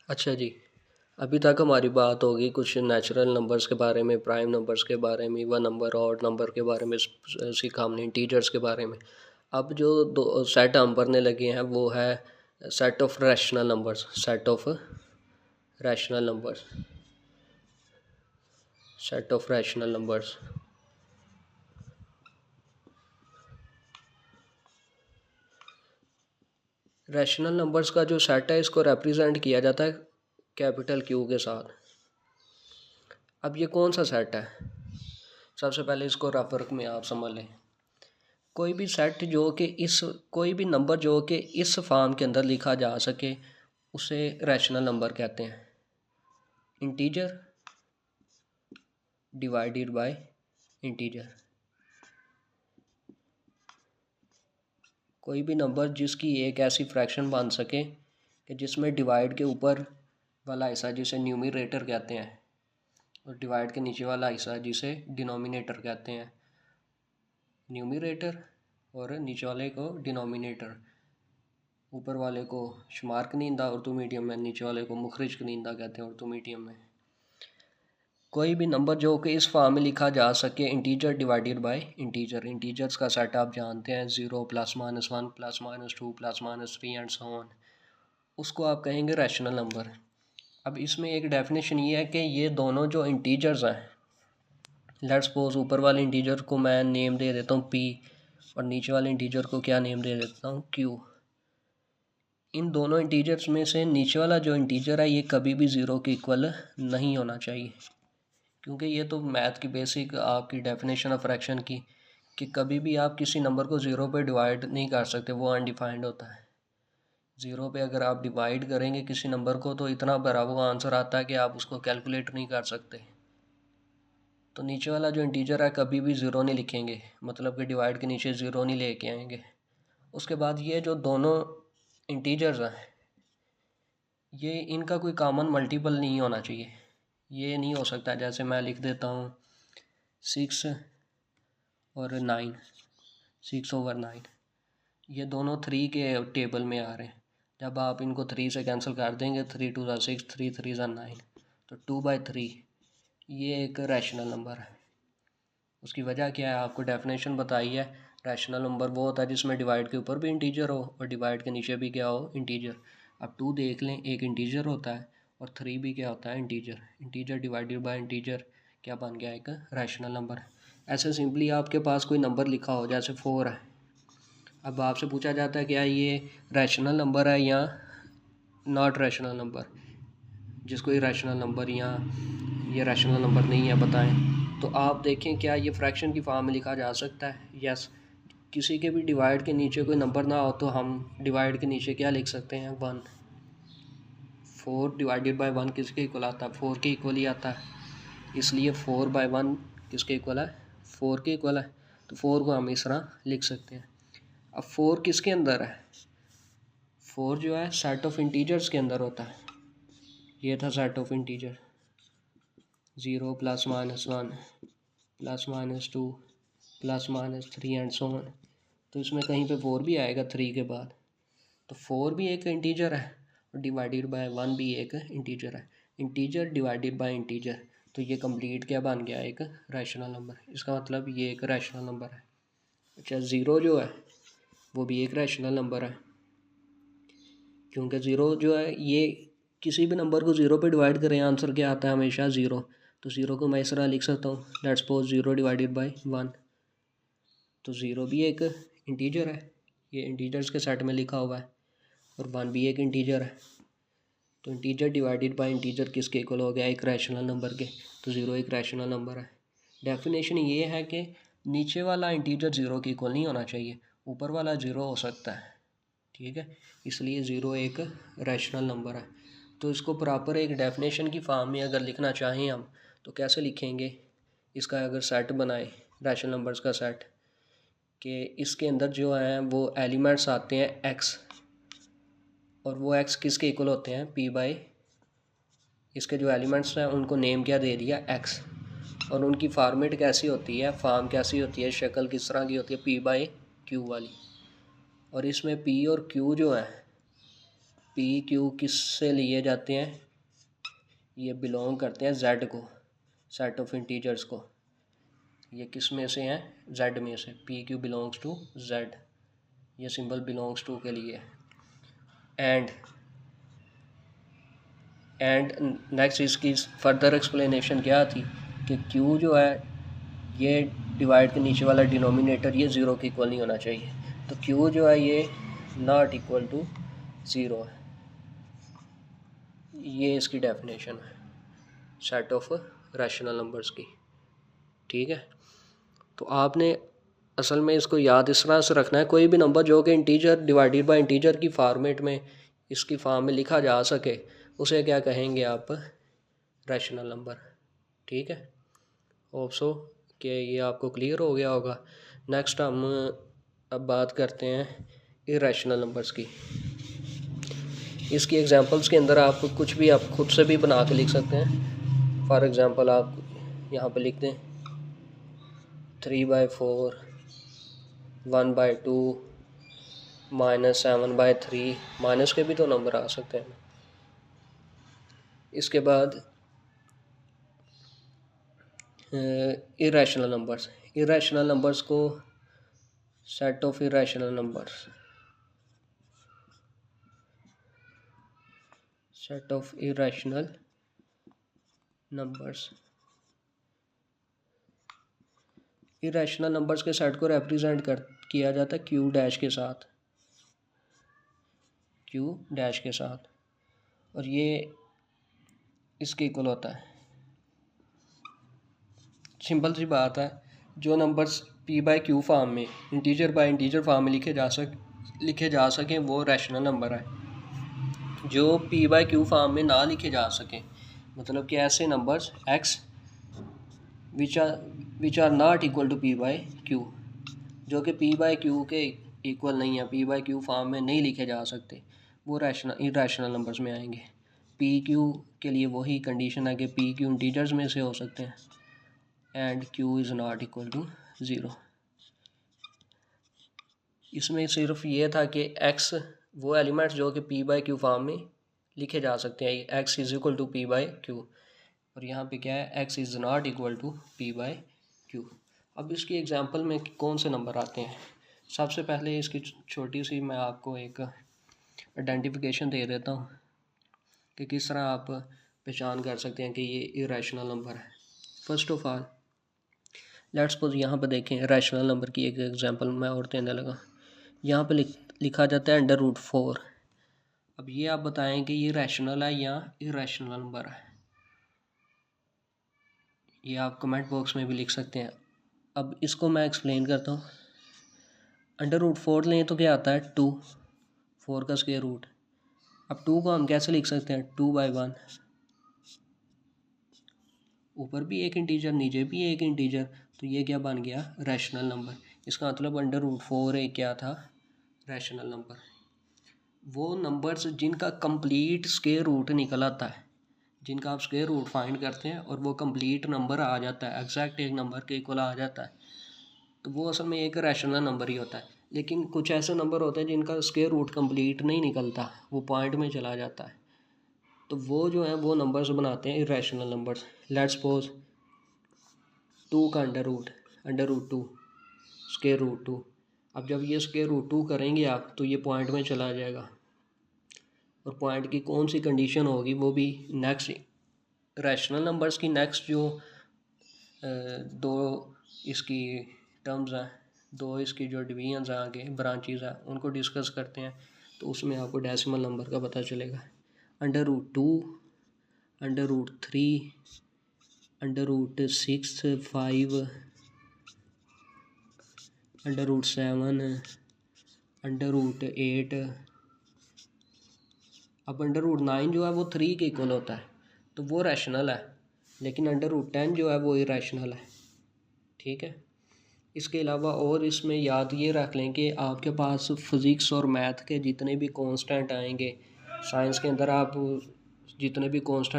अच्छा जी। अभी तक हमारी बात होगी कुछ नेचुरल नंबर्स के बारे में, प्राइम नंबर्स के बारे में, इवन नंबर, ऑड नंबर के बारे में सीखा हमने, इंटीजर्स के बारे में। अब जो दो सेट हम पढ़ने लगे हैं वो है set of rational numbers. Set of rational numbers. Set of rational numbers. Rational numbers का जो सेट है इसको रिप्रेजेंट किया जाता है कैपिटल क्यू के साथ। अब ये कौन सा सेट है? सबसे पहले इसको रफ वर्क में आप समझ लें। कोई भी सेट जो कि कोई भी नंबर जो कि इस फॉर्म के अंदर लिखा जा सके उसे रैशनल नंबर कहते हैं। Integer divided by integer. कोई भी नंबर जिसकी एक ऐसी फ्रैक्शन बन सके कि जिसमें डिवाइड के ऊपर वाला हिस्सा जिसे न्यूमरेटर कहते हैं और डिवाइड के नीचे वाला हिस्सा जिसे डिनोमिनेटर कहते हैं। न्यूमरेटर और नीचे वाले को डिनोमिनेटर। ऊपर वाले को शुमार कनींदा उर्दू मीडियम में, नीचे वाले को मुखरिज कनींदा कहते हैं उर्दू मीडियम में। कोई भी नंबर जो कि इस फॉर्म में लिखा जा सके integer divided by integer. Integers का सेट आप जानते हैं, 0 +-1 +-2 +-3 एंड सो ऑन, उसको आप कहेंगे रैशनल नंबर। अब इसमें एक डेफिनेशन ये है कि ये दोनों जो इंटीजर्स हैं, लेट्स सपोज ऊपर वाले इंटीजर को मैं नेम दे देता हूँ p और नीचे वाले इंटीजर को क्या नेम दे देता हूँ q। इन दोनों इंटीजर्स में से नीचे वाला जो इंटीजर है ये कभी भी ज़ीरो के इक्वल नहीं होना चाहिए, क्योंकि ये तो मैथ की बेसिक आपकी डेफिनेशन ऑफ फ्रैक्शन की कि कभी भी आप किसी नंबर को ज़ीरो पे डिवाइड नहीं कर सकते, वो अनडिफाइंड होता है। ज़ीरो पे अगर आप डिवाइड करेंगे किसी नंबर को तो इतना बड़ा वो आंसर आता है कि आप उसको कैलकुलेट नहीं कर सकते। तो नीचे वाला जो इंटीजर है कभी भी ज़ीरो नहीं लिखेंगे, मतलब कि डिवाइड के नीचे ज़ीरो नहीं लेके आएंगे। उसके बाद ये जो दोनों इंटीजर्स हैं ये इनका कोई कॉमन मल्टीपल नहीं होना चाहिए। ये नहीं हो सकता जैसे मैं लिख देता हूँ 6 और 9, 6/9, ये दोनों 3 के टेबल में आ रहे हैं। जब आप इनको 3 से कैंसिल कर देंगे, 3 2 6, 3 3 9, तो 2/3 ये एक रैशनल नंबर है। उसकी वजह क्या है आपको डेफिनेशन बताई है। रैशनल नंबर वो होता है जिसमें डिवाइड के ऊपर भी इंटीजर हो और डिवाइड के नीचे भी क्या हो, इंटीजर। अब 2 देख लें, एक इंटीजर होता है और 3 भी क्या होता है, integer. Integer divided by integer क्या बन गया, एक रैशनल नंबर। ऐसे सिंपली आपके पास कोई नंबर लिखा हो जैसे 4 है, अब आपसे पूछा जाता है क्या ये रैशनल नंबर है या नॉट रैशनल नंबर, जिसको ये रैशनल नंबर या ये रैशनल नंबर नहीं है बताएं। तो आप देखें क्या ये फ्रैक्शन की फॉर्म में लिखा जा सकता है? यस। किसी के भी डिवाइड के नीचे कोई नंबर ना हो तो हम डिवाइड के नीचे क्या लिख सकते हैं, 1। 4 डिवाइडेड बाय 1 किसके इक्वल आता है, 4 के इक्वल ही आता है, इसलिए 4/1 किसके इक्वल है, 4 के इक्वल है। तो 4 को हम इस तरह लिख सकते हैं। अब 4 किसके अंदर है, 4 जो है सेट ऑफ इंटीजर्स के अंदर होता है। ये था set of integer, 0 +-1 +-2 +-3 and so on. तो इसमें कहीं पे 4 भी आएगा 3 के बाद, तो 4 भी एक इंटीजर है और डिवाइडेड बाय 1 भी एक इंटीजर है। इंटीजर डिवाइडेड बाय इंटीजर, तो ये कंप्लीट क्या बन गया, एक रैशनल नंबर। इसका मतलब ये एक रैशनल नंबर है। अच्छा, ज़ीरो जो है वो भी एक रैशनल नंबर है, क्योंकि ज़ीरो जो है ये किसी भी नंबर को ज़ीरो पे डिवाइड करें आंसर क्या आता है, हमेशा ज़ीरो। तो ज़ीरो को मैं इस तरह लिख सकता हूँ, लेट्स सपोज 0 डिवाइडेड बाय 1। तो ज़ीरो भी एक इंटीजर है, ये इंटीजर्स के सेट में लिखा हुआ है, और 1 भी एक इंटीजर है। तो इंटीजर डिवाइडेड बाय इंटीजर किसके इक्वल हो गया, एक रैशनल नंबर के। तो 0 एक रैशनल नंबर है। डेफिनेशन ये है कि नीचे वाला इंटीजर 0 के इक्वल नहीं होना चाहिए, ऊपर वाला 0 हो सकता है, ठीक है, इसलिए 0 एक रैशनल नंबर है। तो इसको प्रॉपर एक डेफिनेशन की फॉर्म में अगर लिखना चाहें हम तो कैसे लिखेंगे, इसका अगर सेट बनाए रैशनल नंबर्स का सेट, कि इसके अंदर जो है वो एलिमेंट्स आते हैं x, और वो x किसके इक्वल होते हैं, p/, इसके जो एलिमेंट्स हैं उनको नेम क्या दे दिया, x, और उनकी फॉर्मेट कैसी होती है, फॉर्म कैसी होती है, शक्ल किस तरह की होती है, p/q वाली। और इसमें p और q जो है पी क्यू किससे लिए जाते हैं, ये बिलोंग करते हैं जेड को, सेट ऑफ इंटीजर्स को। ये किस में से हैं, जेड में से। P Q belongs to Z, ये सिंबल बिलोंग्स टू के लिए। एंड नेक्स्ट इसकी फर्दर एक्सप्लेनेशन क्या थी कि क्यू जो है ये डिवाइड के नीचे वाला डिनोमिनेटर ये ज़ीरो के इक्वल नहीं होना चाहिए, तो क्यू जो है ये नॉट इक्वल टू ज़ीरो है। ये इसकी डेफिनेशन है सेट ऑफ रैशनल नंबर्स की। ठीक है, तो आपने असल में इसको याद इस तरह से रखना है, कोई भी नंबर जो कि इंटीजर डिवाइडेड बाय इंटीजर की फॉर्मेट में, इसकी फॉर्म में लिखा जा सके, उसे क्या कहेंगे आप, रैशनल नंबर। ठीक है, होप सो कि ये आपको क्लियर हो गया होगा। नेक्स्ट हम अब बात करते हैं इरैशनल नंबर्स की। इसकी एग्जांपल्स के अंदर आप कुछ भी आप खुद से भी बना के लिख सकते हैं। फॉर एग्जांपल आप यहाँ पे लिख दें 3/4, 1/2, -7/3, माइनस के भी तो नंबर आ सकते हैं। इसके बाद इरैशनल नंबर्स को set of irrational numbers, set of irrational numbers, irrational numbers के सेट को रिप्रेजेंट किया जाता है क्यू डैश के साथ, क्यू डैश के साथ, और ये इसके इक्वल होता है। सिंपल सी बात है, जो numbers p by Q form में, इंटीजर बाय इंटीजर फॉर्म में लिखे जा सकें वो रैशनल नंबर है। जो p बाई क्यू फॉर्म में ना लिखे जा सकें, मतलब कि ऐसे numbers x which are not equal to p by Q, जो कि p बाई क्यू के इक्वल नहीं है, p बाई क्यू फॉर्म में नहीं लिखे जा सकते, वो इरैशनल नंबर्स में आएंगे। p q के लिए वही कंडीशन है कि p q इंटीजर्स में से हो सकते हैं and q is not equal to zero. इसमें सिर्फ ये था कि x वो एलिमेंट्स जो कि p बाई क्यू फॉर्म में लिखे जा सकते हैं, x is equal to p by Q, और यहाँ पे क्या है, x is not equal to p by Q. अब इसकी एग्जांपल में कौन से नंबर आते हैं, सबसे पहले इसकी छोटी सी मैं आपको एक आइडेंटिफिकेशन दे देता हूँ कि किस तरह आप पहचान कर सकते हैं कि ये इरैशनल नंबर है। First of all let's suppose यहाँ पर देखें, रैशनल नंबर की एक एग्जांपल मैं और देने लगा। यहाँ पे लिखा जाता है √4। अब ये आप बताएं कि ये रैशनल है या इरैशनल नंबर है, ये आप कमेंट बॉक्स में भी लिख सकते हैं। अब इसको मैं एक्सप्लेन करता हूँ। √4 लें तो क्या आता है 2, 4 का स्क्वायर रूट। अब 2 को हम कैसे लिख सकते हैं, 2/1, ऊपर भी एक इंटीजर नीचे भी एक इंटीजर, तो ये क्या बन गया, रैशनल नंबर। इसका मतलब √4 एक क्या था, रैशनल नंबर। वो नंबर्स जिनका कंप्लीट स्क्वायर रूट निकल आता है, जिनका आप स्क्वायर रूट फाइंड करते हैं और वो कंप्लीट नंबर आ जाता है, एग्जैक्ट एक नंबर के इक्वल आ जाता है, तो वो असल में एक रैशनल नंबर ही होता है। लेकिन कुछ ऐसे नंबर होते हैं जिनका स्क्वायर रूट कंप्लीट नहीं निकलता, वो पॉइंट में चला जाता है, तो वो जो है वो नंबर्स बनाते हैं इरैशनल नंबर्स। लेट्स सपोज 2 का √2 स्क्वायर रूट 2। अब जब ये स्क्वायर रूट 2 करेंगे आप तो ये पॉइंट में चला जाएगा, और पॉइंट की कौन सी कंडीशन होगी, वो भी नेक्स्ट रैशनल नंबर्स की नेक्स्ट जो दो इसकी टर्म्स हैं, दो इसकी जो डिवीजन्स हैं आगे ब्रांचेस हैं, उनको डिस्कस करते हैं, तो उसमें आपको डेसिमल नंबर का पता चलेगा। √2, √3, √6, 5, √7, √8। अब √9 जो है वो 3 के इक्वल होता है, तो वो रैशनल है, लेकिन √10 जो है वो इरैशनल है। ठीक है, इसके अलावा और इसमें याद ये रख लें कि आपके पास फिज़िक्स और मैथ के जितने भी कांस्टेंट आएंगे, साइंस के अंदर आप जितने भी कांस्टेंट